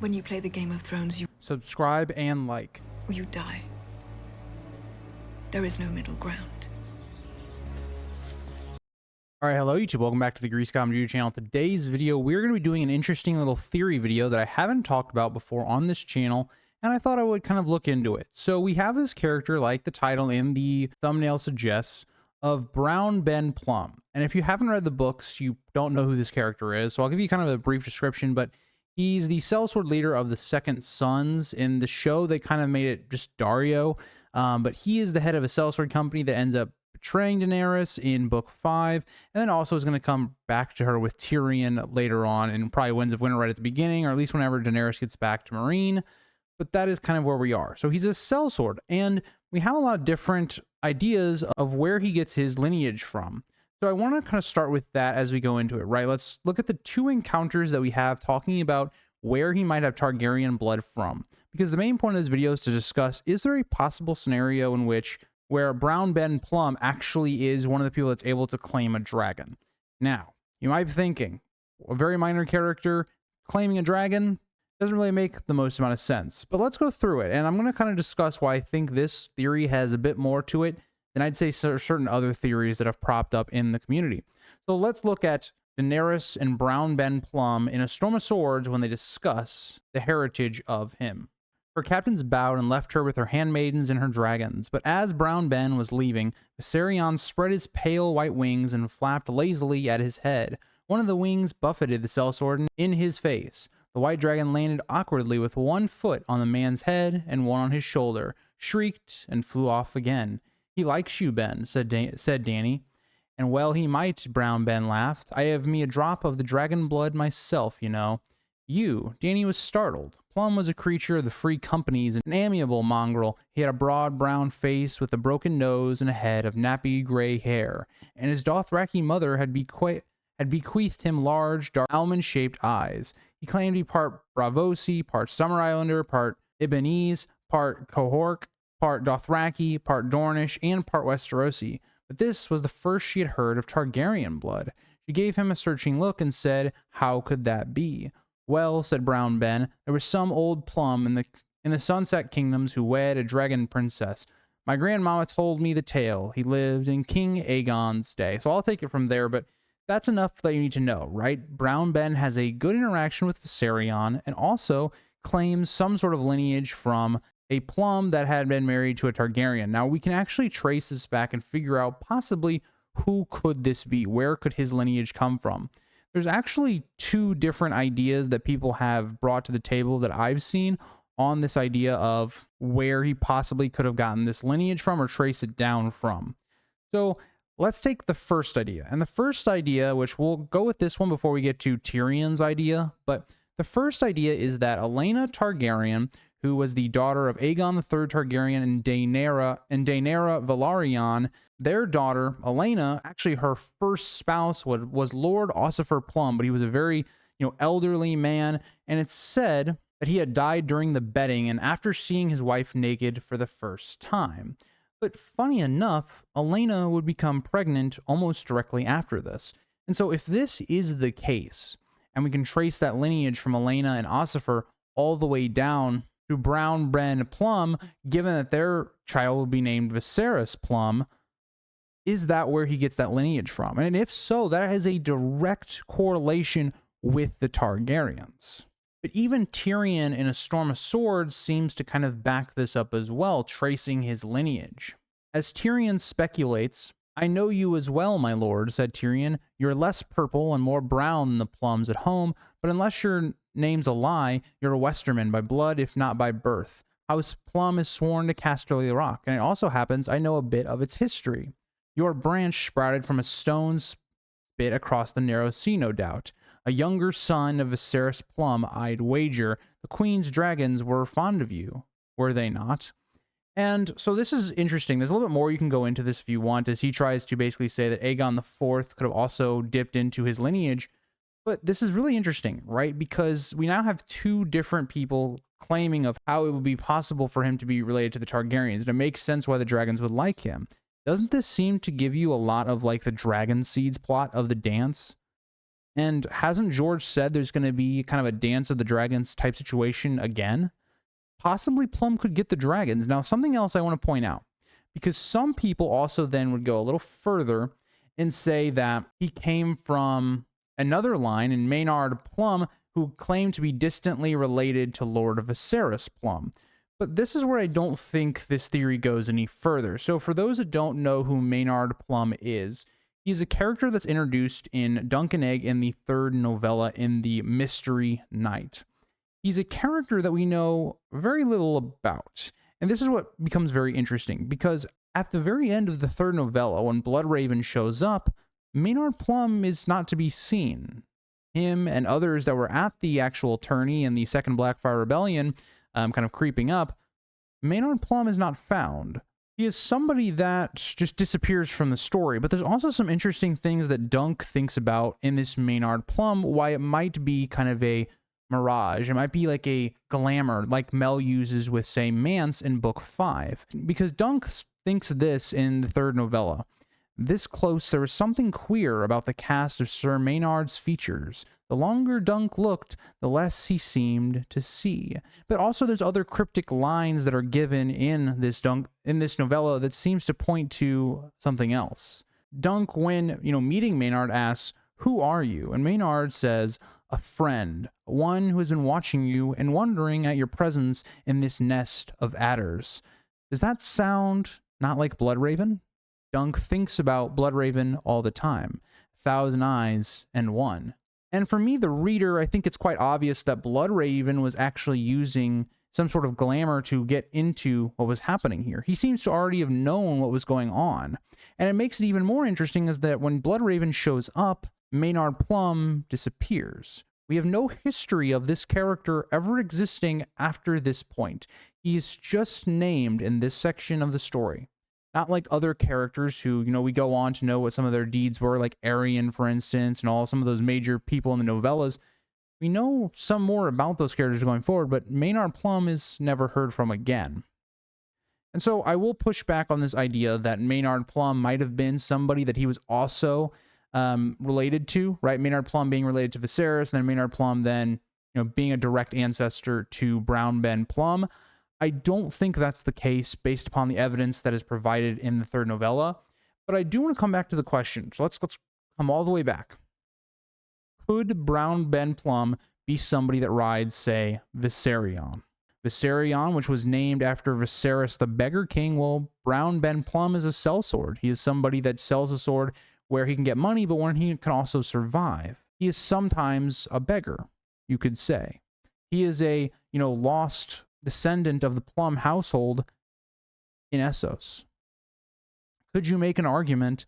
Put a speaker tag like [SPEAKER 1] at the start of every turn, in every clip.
[SPEAKER 1] When you play the Game of Thrones,
[SPEAKER 2] Subscribe and like.
[SPEAKER 1] or you die. There is no middle ground.
[SPEAKER 2] All right, hello YouTube, welcome back to the Geek channel. Today's video, we're going to be doing an interesting little theory video that I haven't talked about before on this channel, and I thought I would kind of look into it. So we have this character, like the title in the thumbnail suggests, of Brown Ben Plumm. And if you haven't read the books, you don't know who this character is, so I'll give you kind of a brief description, but he's the sellsword leader of the Second Sons. In the show, they kind of made it just Dario, but he is the head of a sellsword company that ends up betraying Daenerys in book 5, and then also is going to come back to her with Tyrion later on, and probably Winds of Winter right at the beginning, or at least whenever Daenerys gets back to Meereen. But that is kind of where we are. So he's a sellsword, and we have a lot of different ideas of where he gets his lineage from. So I want to kind of start with that as we go into it, right? Let's look at the two encounters that we have talking about where he might have Targaryen blood from. Because the main point of this video is to discuss, is there a possible scenario in which where Brown Ben Plumm actually is one of the people that's able to claim a dragon? Now, you might be thinking, a very minor character claiming a dragon doesn't really make the most amount of sense. But let's go through it, and I'm going to kind of discuss why I think this theory has a bit more to it than I'd say certain other theories that have propped up in the community. So let's look at Daenerys and Brown Ben Plumm in A Storm of Swords when they discuss the heritage of him. Her captains bowed and left her with her handmaidens and her dragons, but as Brown Ben was leaving, Viserion spread his pale white wings and flapped lazily at his head. One of the wings buffeted the sellsword in his face. The white dragon landed awkwardly with one foot on the man's head and one on his shoulder, shrieked, and flew off again. "He likes you, Ben," said Dany. "And well he might," Brown Ben laughed. "I have me a drop of the dragon blood myself, you know." "You?" Dany was startled. Plumm was a creature of the free companies, an amiable mongrel. He had a broad brown face with a broken nose and a head of nappy gray hair, and his Dothraki mother had bequeathed him large, dark, almond-shaped eyes. He claimed to be part Bravosi, part Summer Islander, part Ibbenese, part Cohork, part Dothraki, part Dornish, and part Westerosi. But this was the first she had heard of Targaryen blood. She gave him a searching look and said, "How could that be?" "Well," said Brown Ben, "there was some old Plumm in the Sunset Kingdoms who wed a dragon princess. My grandmama told me the tale. He lived in King Aegon's day." So I'll take it from there, but that's enough that you need to know, right? Brown Ben has a good interaction with Viserion and also claims some sort of lineage from a Plumm that had been married to a Targaryen. Now, we can actually trace this back and figure out possibly who could this be? Where could his lineage come from? There's actually two different ideas that people have brought to the table that I've seen on this idea of where he possibly could have gotten this lineage from or trace it down from. So let's take the first idea. And the first idea, which we'll go with this one before we get to Tyrion's idea, but the first idea is that Aelena Targaryen, who was the daughter of Aegon III Targaryen and Daenerys Velaryon, their daughter, Aelena, actually her first spouse was Lord Ossifer Plumm, but he was a very, elderly man, and it's said that he had died during the bedding and after seeing his wife naked for the first time. But funny enough, Aelena would become pregnant almost directly after this. And so if this is the case, and we can trace that lineage from Aelena and Ossifer all the way down to Brown Ben Plumm, given that their child will be named Viserys Plumm, is that where he gets that lineage from? And if so, that has a direct correlation with the Targaryens. But even Tyrion in A Storm of Swords seems to kind of back this up as well, tracing his lineage. As Tyrion speculates, "I know you as well, my lord," said Tyrion. "You're less purple and more brown than the Plums at home, but unless your name's a lie, you're a Westerman by blood, if not by birth. House Plumm is sworn to Casterly Rock, and it also happens I know a bit of its history. Your branch sprouted from a stone spit across the narrow sea, no doubt. A younger son of Viserys Plumm, I'd wager. The Queen's dragons were fond of you, were they not?" And so this is interesting. There's a little bit more you can go into this if you want, as he tries to basically say that Aegon IV could have also dipped into his lineage. But this is really interesting, right? Because we now have two different people claiming of how it would be possible for him to be related to the Targaryens. And it makes sense why the dragons would like him. Doesn't this seem to give you a lot of like the dragon seeds plot of the dance? And hasn't George said there's going to be kind of a Dance of the Dragons type situation again? Possibly Plum could get the dragons. Now, something else I want to point out, because some people also then would go a little further and say that he came from another line in Maynard Plum, who claimed to be distantly related to Lord Viserys Plum. But this is where I don't think this theory goes any further. So for those that don't know who Maynard Plum is, he's a character that's introduced in Dunk and Egg in the third novella in the Mystery Knight. He's a character that we know very little about. And this is what becomes very interesting, because at the very end of the third novella, when Bloodraven shows up, Maynard Plum is not to be seen. Him and others that were at the actual tourney in the Second Blackfire Rebellion, kind of creeping up, Maynard Plum is not found. He is somebody that just disappears from the story, but there's also some interesting things that Dunk thinks about in this Maynard Plum, why it might be kind of a mirage. It might be like a glamour, like Mel uses with, say, Mance in Book 5. Because Dunk thinks this in the third novella. This close, there was something queer about the cast of Sir Maynard's features. The longer Dunk looked, the less he seemed to see. But also there's other cryptic lines that are given in this novella that seems to point to something else. Dunk, when, meeting Maynard, asks, "Who are you?" And Maynard says, "A friend, one who has been watching you and wondering at your presence in this nest of adders." Does that sound not like Bloodraven? Dunk thinks about Bloodraven all the time. 1,000 eyes and one. And for me, the reader, I think it's quite obvious that Bloodraven was actually using some sort of glamour to get into what was happening here. He seems to already have known what was going on. And it makes it even more interesting is that when Bloodraven shows up, Maynard Plum disappears. We have no history of this character ever existing after this point. He is just named in this section of the story. Not like other characters who, we go on to know what some of their deeds were, like Aryan, for instance, and all some of those major people in the novellas. We know some more about those characters going forward, but Maynard Plum is never heard from again. And so I will push back on this idea that Maynard Plum might have been somebody that he was also related to, right? Maynard Plum being related to Viserys, and then Maynard Plum then, being a direct ancestor to Brown Ben Plumm. I don't think that's the case based upon the evidence that is provided in the third novella, but I do want to come back to the question. So let's come all the way back. Could Brown Ben Plumm be somebody that rides, say, Viserion? Viserion, which was named after Viserys the Beggar King, well, Brown Ben Plumm is a sellsword. He is somebody that sells a sword where he can get money, but when he can also survive. He is sometimes a beggar, you could say. He is a, lost descendant of the Plum household in Essos. Could you make an argument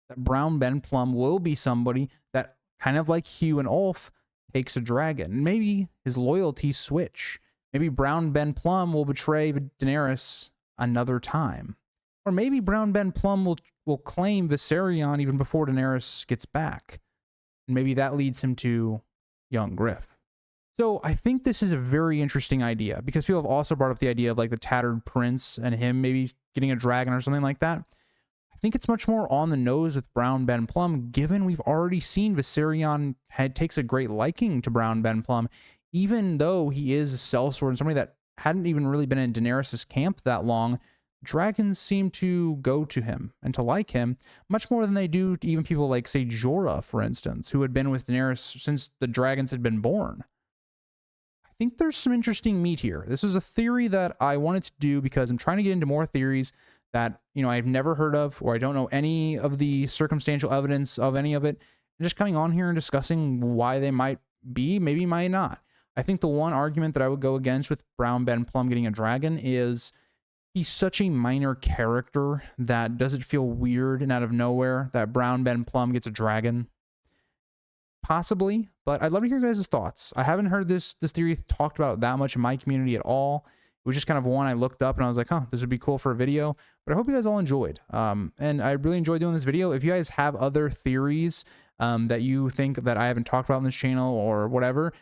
[SPEAKER 2] that Brown Ben Plumm will be somebody that, kind of like Hugh and Ulf, takes a dragon? Maybe his loyalties switch. Maybe Brown Ben Plumm will betray Daenerys another time. Or maybe Brown Ben Plumm will claim Viserion even before Daenerys gets back. And maybe that leads him to young Griff. So I think this is a very interesting idea, because people have also brought up the idea of like the Tattered Prince and him maybe getting a dragon or something like that. I think it's much more on the nose with Brown Ben Plumm, given we've already seen Viserion takes a great liking to Brown Ben Plumm, even though he is a sellsword and somebody that hadn't even really been in Daenerys' camp that long. Dragons seem to go to him and to like him much more than they do to even people like, say, Jorah, for instance, who had been with Daenerys since the dragons had been born. I think there's some interesting meat here. This is a theory that I wanted to do because I'm trying to get into more theories that, I've never heard of, or I don't know any of the circumstantial evidence of any of it. And just coming on here and discussing why they might be, maybe might not. I think the one argument that I would go against with Brown Ben Plumm getting a dragon is he's such a minor character that does it feel weird and out of nowhere that Brown Ben Plumm gets a dragon? Possibly, but I'd love to hear your guys' thoughts. I haven't heard this theory talked about that much in my community at all. It was just kind of one I looked up and I was like, this would be cool for a video. But I hope you guys all enjoyed. And I really enjoyed doing this video. If you guys have other theories that you think that I haven't talked about on this channel or whatever,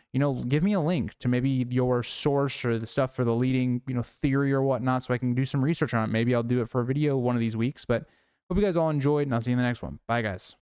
[SPEAKER 2] give me a link to maybe your source or the stuff for the leading, theory or whatnot, so I can do some research on it. Maybe I'll do it for a video one of these weeks. But hope you guys all enjoyed, and I'll see you in the next one. Bye, guys.